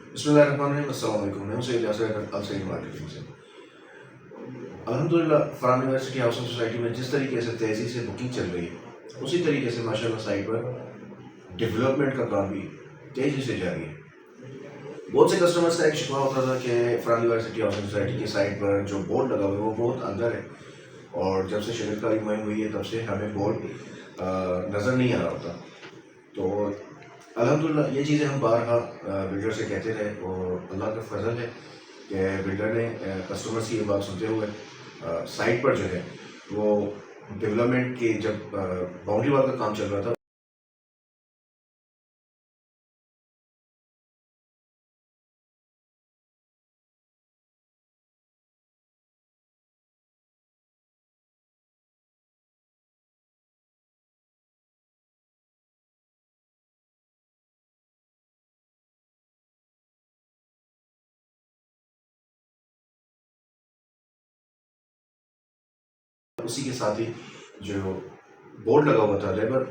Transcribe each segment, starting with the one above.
बिस्मिल्लाहिर्रहमानिर्रहीम। अस्सलाम वालेकुम। मैं हूं सैयद यासिर अल सईद मार्केटिंग से। अल्हम्दुलिल्लाह फरहान यूनिवर्सिटी हाउसिंग सोसाइटी में जिस तरीके से तेज़ी से बुकिंग चल रही है, उसी तरीके से माशाल्लाह साइट पर डेवलपमेंट का काम भी तेज़ी से जारी है। बहुत से कस्टमर्स का एक शिकवा होता था कि फरहान यूनिवर्सिटी हाउसिंग सोसाइटी की साइट पर जो बोर्ड लगा हुआ है वो बहुत अंदर है, और जब से शरीयतकारी मुहिम हुई है तब से हमें बोर्ड नज़र नहीं आ रहा होता। तो अल्हम्दुलिल्लाह ये चीज़ें हम बारहा बिल्डर से कहते रहे, और अल्लाह का फजल है कि बिल्डर ने कस्टमर्स की ये बात सुनते हुए साइट पर जो है वो डेवलपमेंट के जब बाउंड्री वाल का काम चल रहा था, उसी के साथ ही जो बोर्ड लगा हुआ था लेबर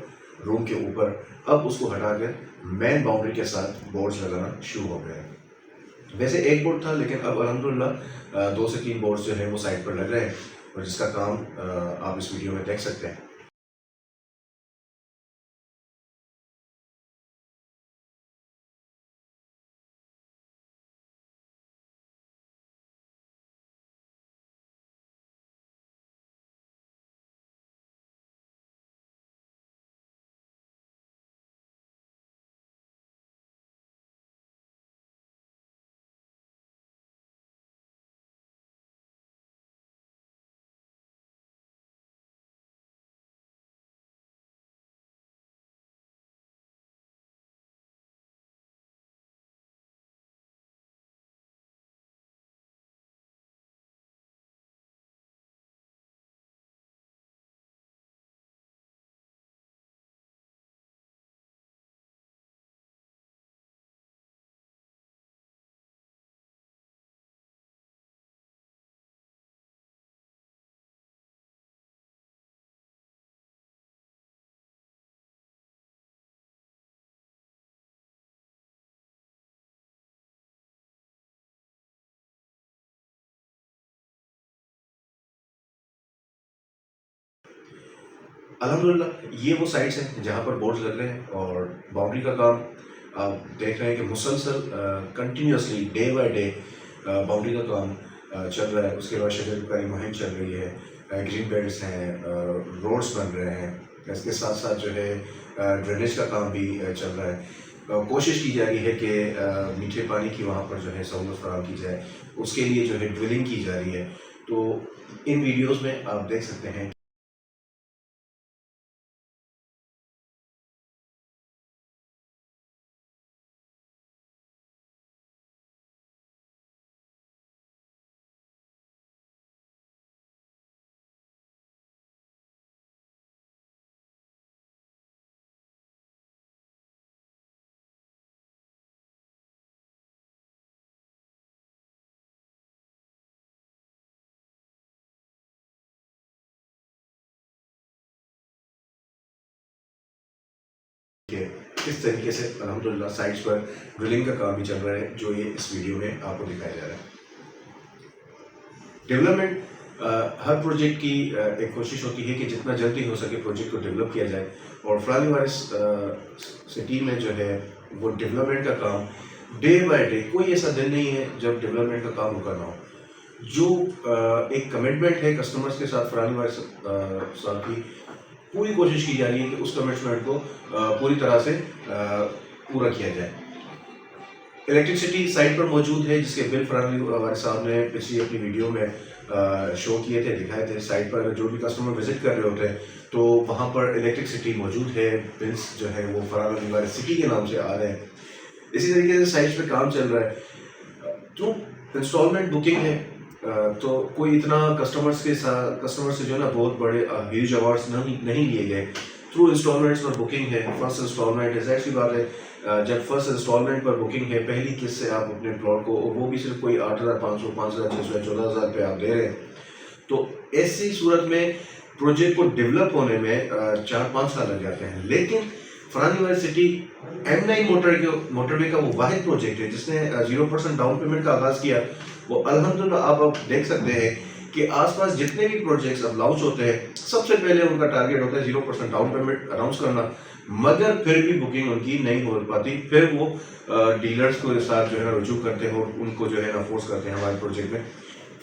रूम के ऊपर, अब उसको हटा कर मेन बाउंड्री के साथ बोर्ड्स लगाना शुरू हो गए हैं। वैसे एक बोर्ड था, लेकिन अब अल्हम्दुलिल्लाह 2 से 3 बोर्ड्स जो है वो साइट पर लग रहे हैं, और जिसका काम आप इस वीडियो में देख सकते हैं। अल्हम्दुलिल्लाह ये वो साइट्स हैं जहाँ पर बोर्ड्स लग रहे हैं, और बाउंड्री का काम आप देख रहे हैं कि मुसलसल continuously day by day boundary का काम चल रहा है। उसके बाद शजरकारी मुहिम चल रही है, ग्रीन बेल्ट्स हैं, रोड्स बन रहे हैं, इसके साथ साथ जो है ड्रेनेज का काम भी चल रहा है। कोशिश की जा रही है कि मीठे पानी की वहाँ पर जो है सहूलत फराहम की जाए, उसके लिए जो है ड्रिलिंग की जा रही है। तो इन वीडियोज़ में आप देख सकते हैं। कि किस तरीके से अल्हम्दुलिल्लाह साइट्स पर ड्रिलिंग का काम भी चल रहा है, जो ये इस वीडियो में आपको दिखाया जा रहा है। डेवलपमेंट हर प्रोजेक्ट की एक कोशिश होती है कि जितना जल्दी हो सके प्रोजेक्ट को डेवलप किया जाए, और फरहान यूनिवर्सिटी सिटी में जो है वो डेवलपमेंट का काम डे बाय डे, कोई ऐसा दिन नहीं है जब डेवलपमेंट का काम रुका ना हो। जो एक कमिटमेंट है कस्टमर्स के साथ फरहान यूनिवर्सिटी साथ की, पूरी कोशिश की जा रही है कि उस कमिटमेंट को पूरी तरह से पूरा किया जाए। इलेक्ट्रिसिटी साइट पर मौजूद है, जिसके बिल फरहान हमारे साहब ने पिछली अपनी वीडियो में शो किए थे, दिखाए थे। साइट पर जो भी कस्टमर विजिट कर रहे होते हैं तो वहाँ पर इलेक्ट्रिसिटी मौजूद है, बिल्स जो है वो फरहान यूनिवर्सिटी के नाम से आ रहे हैं। इसी तरीके से साइट्स पर काम चल रहा है। तो इंस्टॉलमेंट बुकिंग है, तो कोई इतना कस्टमर से जो है ना बहुत बड़े ह्यूज अवार्ड्स नहीं लिए गए। थ्रू इंस्टॉलमेंट्स पर बुकिंग है। फर्स्ट इंस्टॉलमेंट है, ऐसी बात है, जब फर्स्ट इंस्टॉलमेंट पर बुकिंग है पहली किस्त से आप अपने प्लॉट को, और वो भी सिर्फ कोई 8,500, 5,600, 14,000 रुपये आप दे रहे हैं, तो ऐसी सूरत में प्रोजेक्ट को डेवलप होने में 4-5 साल लग जाते हैं। लेकिन फरहान यूनिवर्सिटी M9 मोटरवे का वो वाहिद प्रोजेक्ट है जिसने 0% डाउन पेमेंट का आगाज़ किया। वो अल्हम्दुलिल्लाह आप देख सकते हैं कि आसपास जितने भी प्रोजेक्ट्स अब लॉन्च होते हैं सबसे पहले उनका टारगेट होता है 0% डाउन पेमेंट अनाउंस करना, मगर फिर भी बुकिंग उनकी नहीं हो पाती। फिर वो डीलर्स को साथ जो है ना रुजू करते हैं और उनको जो है ना फोर्स करते हैं हमारे प्रोजेक्ट में।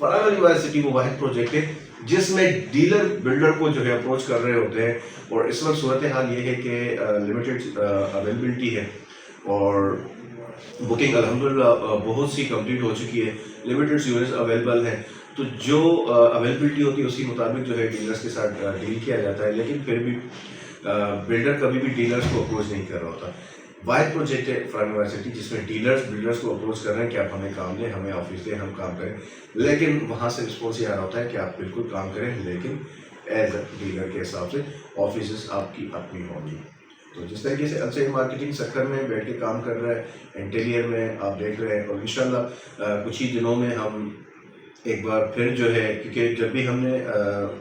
फरहान यूनिवर्सिटी वो वाहिद प्रोजेक्ट है जिसमें डीलर बिल्डर को जो है अप्रोच कर रहे होते हैं, और इस वक्त सूरत हाल ये है कि लिमिटेड अवेलेबिलिटी है और बुकिंग अल्हम्दुलिल्लाह बहुत सी कंप्लीट हो चुकी है, लिमिटेड यूनिट्स अवेलेबल हैं। तो जो अवेलेबिलिटी होती है उसी मुताबिक जो है डीलर्स के साथ डील किया जाता है, लेकिन फिर भी बिल्डर कभी भी डीलर्स को अप्रोच नहीं कर रहा होता। वाइड प्रोजेक्ट है फरहान यूनिवर्सिटी जिसमें डीलर्स बिल्डर्स को अप्रोच कर रहे हैं कि आप हमें काम दें, हमें ऑफिस दें, हम काम करें, लेकिन वहाँ से रिस्पॉन्स ये आ रहा होता है कि आप बिल्कुल काम करें, लेकिन एज अ डीलर के हिसाब से ऑफिस आपकी अपनी होंगी। तो जिस तरीके से अलसैद मार्केटिंग सेक्टर में बैठ के काम कर रहा है, इंटीरियर में आप देख रहे हैं, और इंशाल्लाह कुछ ही दिनों में हम एक बार फिर जो है, क्योंकि जब भी हमने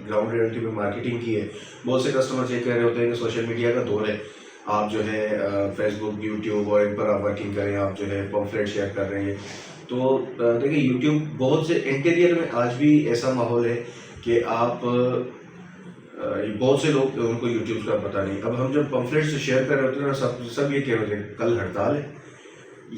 ग्राउंड रियलिटी में मार्केटिंग की है, बहुत से कस्टमर्स ये कह रहे होते हैं कि सोशल मीडिया का दौर है, आप जो है फेसबुक, यूट्यूब और इन पर आप वर्किंग करें, आप जो है पम्फलेट शेयर कर रहे हैं। तो देखिए यूट्यूब सब से इंटीरियर में आज भी ऐसा माहौल है कि आप बहुत से लोग उनको यूट्यूब का पता नहीं। अब हम जब पम्फलेट से शेयर कर रहे होते हैं ना, सब ये कह रहे हैं कल हड़ताल है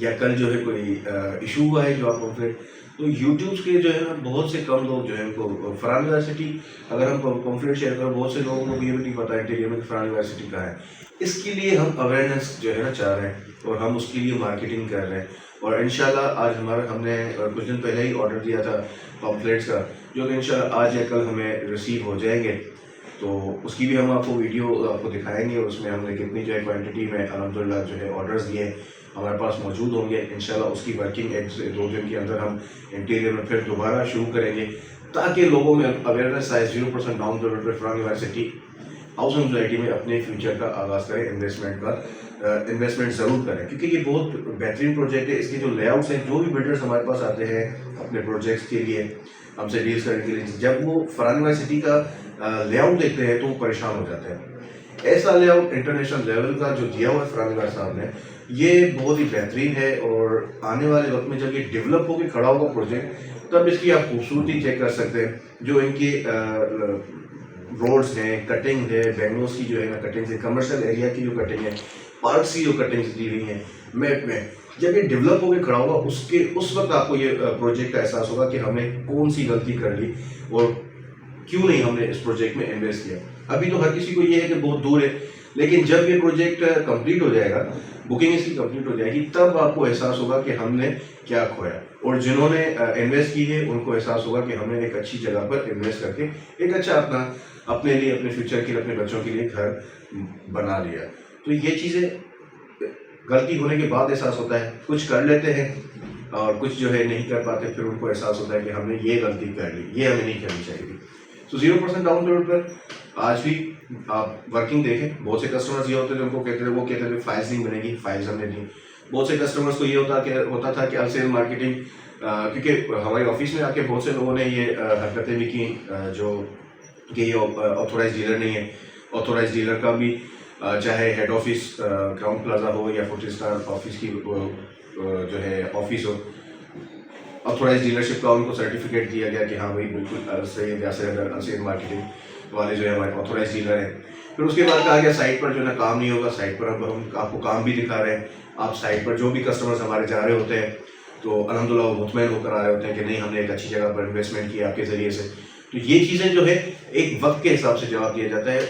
या कल जो है कोई इशू हुआ है जो आप पम्फलेट, तो यूट्यूब के जो है ना बहुत से कम लोग जो है उनको फरहान यूनिवर्सिटी, अगर हम पम्फलेट शेयर करें, बहुत से लोगों को ये भी नहीं पता इंटीरियर में फरहान यूनिवर्सिटी कहाँ है। इसके लिए हम अवेयरनेस जो है ना चाह रहे हैं और हम उसके लिए मार्केटिंग कर रहे हैं, और इंशाल्लाह आज हमने कुछ दिन पहले ही ऑर्डर दिया था पम्फलेट्स का, जो कि इंशाल्लाह आज या कल हमें रिसीव हो जाएंगे। तो उसकी भी हम आपको वीडियो आपको दिखाएंगे, और उसमें हमने कितनी जो है क्वान्टिटी में अल्हम्दुलिल्लाह जो है ऑर्डर्स दिए हमारे पास मौजूद होंगे। इंशाल्लाह उसकी वर्किंग 1 से 2 दिन के अंदर हम इंटीरियर में फिर दोबारा शुरू करेंगे, ताकि लोगों में अवेयरनेस आए 0% डाउन पेमेंट पर फरहान यूनिवर्सिटी हाउसिंग सोसाइटी में अपने फ्यूचर का आगाज़ करें, इन्वेस्टमेंट ज़रूर करें, क्योंकि ये बहुत बेहतरीन प्रोजेक्ट है। इसके जो लेआउट्स हैं, जो भी बिल्डर्स हमारे पास आते हैं अपने प्रोजेक्ट्स के लिए हमसे डील्स करने के लिए, जब वो फरहान यूनिवर्सिटी का लेआउट देखते हैं तो वो परेशान हो जाते हैं। ऐसा लेआउट इंटरनेशनल लेवल का जो दिया हुआ है फरहान यूनिवर्सिटी साहब ने, ये बहुत ही बेहतरीन है, और आने वाले वक्त में जब ये डेवलप होकर खड़ा होगा प्रोजेक्ट, तब इसकी आप खूबसूरती चेक कर सकते हैं। जो इनकी रोड्स हैं, कटिंग है, बेंगलोर की जो है ना कटिंग है, कमर्शियल एरिया की जो कटिंग है, पार्क की जो कटिंग्स दी हुई हैं मैप में, जब ये डेवलप होकर खड़ा होगा उस वक्त आपको ये प्रोजेक्ट का एहसास होगा कि हमने कौन सी गलती कर ली और क्यों नहीं हमने इस प्रोजेक्ट में इन्वेस्ट किया। अभी तो हर किसी को ये है कि बहुत दूर है, लेकिन जब ये प्रोजेक्ट कंप्लीट हो जाएगा, बुकिंग इसकी कंप्लीट हो जाएगी, तब आपको एहसास होगा कि हमने क्या खोया, और जिन्होंने इन्वेस्ट की है उनको एहसास होगा कि हमने एक अच्छी जगह पर इन्वेस्ट करके एक अच्छा अपने लिए, अपने फ्यूचर के लिए, अपने बच्चों के लिए घर बना लिया। तो ये चीज़ें गलती होने के बाद एहसास होता है, कुछ कर लेते हैं और कुछ जो है नहीं कर पाते, फिर उनको एहसास होता है कि हमने ये गलती कर ली, ये हमें नहीं करनी चाहिए। तो 0% डाउन पेमेंट पर आज भी आप वर्किंग देखें। बहुत से कस्टमर्स ये होते हैं जिनको वो कहते थे फाइल्स नहीं बनेगी, फाइल्स हमने दी। बहुत से कस्टमर्स को ये होता था कि अलसेल मार्केटिंग, क्योंकि हमारे ऑफिस में आके बहुत से लोगों ने ये हरकतें भी की जो कि ये ऑथोराइज डीलर नहीं है। ऑथोराइज डीलर का भी चाहे हेड ऑफिस क्राउन प्लाजा हो या 40 स्टार ऑफिस की जो है ऑफिस हो, ऑथोराइज डीलरशिप का उनको सर्टिफिकेट दिया गया कि हाँ भाई बिल्कुल सही है, जैसे अगर अलसेल मार्केटिंग वाले जो है हमारे ऑथोराइज डीलर हैं। फिर उसके बाद कहा गया साइट पर जो है ना काम नहीं होगा, साइट पर हम आपको काम भी दिखा रहे हैं। आप साइट पर जो भी कस्टमर्स हमारे जा रहे होते हैं तो अल्हम्दुलिल्लाह वो मुतमईन होकर आ रहे होते हैं कि नहीं हमने एक अच्छी जगह पर इन्वेस्टमेंट किया आपके ज़रिए से। तो ये चीज़ें जो है एक वक्त के हिसाब से जवाब दिया जाता है,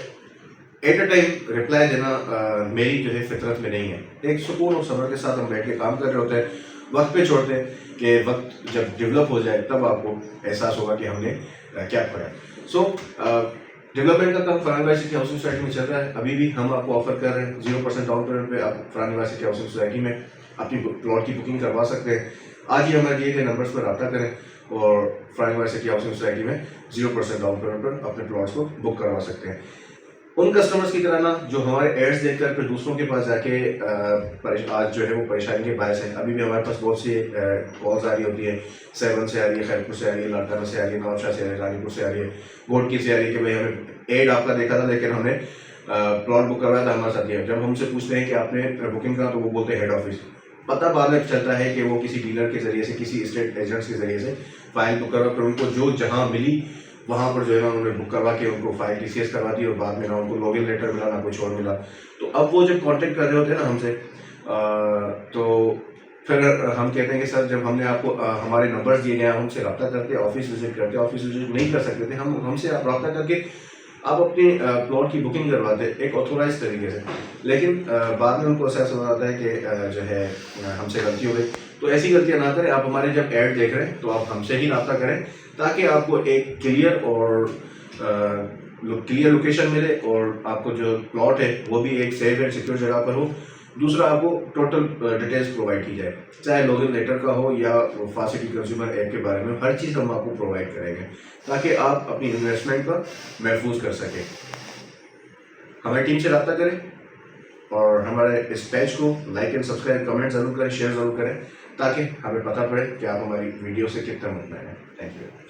एट अ टाइम रिप्लाई देना मेरी जो है फितरत में नहीं है। एक सुकून और सब्र के साथ हम बैठ के काम कर रहे होते हैं, वक्त पे छोड़ते हैं कि वक्त जब डेवलप हो जाए तब आपको एहसास होगा कि हमने क्या खोया। सो डेवलपमेंट का काम फरहान यूनिवर्सिटी हाउसिंग सोसाइटी में चल रहा है। अभी भी हम आपको ऑफर कर रहे हैं 0% डाउन पेमेंट पे आप फरहान यूनिवर्सिटी हाउसिंग सोसाइटी में अपनी प्लॉट की बुकिंग करवा सकते हैं। आज ही हमारे दिए गए नंबर्स पर रब्ता करें और फरहान यूनिवर्सिटी हाउसिंग सोसाइटी में 0% डाउन पेमेंट पर अपने प्लॉट्स को बुक करवा सकते हैं। उन कस्टमर्स की तरह ना जो हमारे एड्स देखकर फिर दूसरों के पास जाके आज जो है वो परेशानी के बायस है। अभी भी हमारे पास बहुत सी कॉल्स आ रही होती है, 7 से आ रही है, खैरपुर से आ रही है, लाड़काना से आ रही है, नवाबशाह से आ रही है, रानीपुर से आ रही है, घोटकी से आ रही है कि भाई हमें एड आपका देखा था लेकिन हमने प्लॉट बुक करवाया था हमारे साथ। जब हमसे पूछते हैं कि आपने बुकिंग करा, तो वो बोलते हैं हेड ऑफिस। पता बाद में चलता है कि वो किसी डीलर के जरिए से, किसी स्टेट एजेंट्स के जरिए से फाइल बुक करवा कर उनको जो जहाँ मिली वहाँ पर जो है ना उन्होंने बुक करवा के उनको फाइल TCS करवा दी, और बाद में ना उनको लॉगिन लेटर मिला ना कुछ और मिला। तो अब वो जब कांटेक्ट कर रहे होते हैं ना हमसे, तो फिर हम कहते हैं कि सर जब हमने आपको हमारे नंबर्स दिए गए, हमसे रब्ता करते, ऑफिस विजिट करते, ऑफिस विजिट नहीं कर सकते थे हमसे आप रब्ता करके आप अपनी प्लॉट की बुकिंग करवाते एक ऑथोराइज तरीके से। लेकिन बाद में उनको एहसास हो जाता है कि जो है हमसे गलती हो गई। तो ऐसी गलतियां ना करें। आप हमारे जब ऐड देख रहे हैं तो आप हमसे ही रब्ता करें, ताकि आपको एक क्लियर और क्लियर लोकेशन मिले, और आपको जो प्लॉट है वो भी एक सेफ एंड सिक्योर जगह पर हो। दूसरा, आपको टोटल डिटेल्स प्रोवाइड की जाए, चाहे लॉगिन लेटर का हो या फास्ट सिटी कंज्यूमर ऐप के बारे में, हर चीज़ हम आपको प्रोवाइड करेंगे, ताकि आप अपनी इन्वेस्टमेंट को महफूज कर सकें। हमारी टीम से रब्ता करें, और हमारे इस पेज को लाइक एंड सब्सक्राइब, कमेंट जरूर करें, शेयर जरूर करें, ताकि हमें पता पड़े कि आप हमारी वीडियो से कितना मुतमईन हैं। Thank you.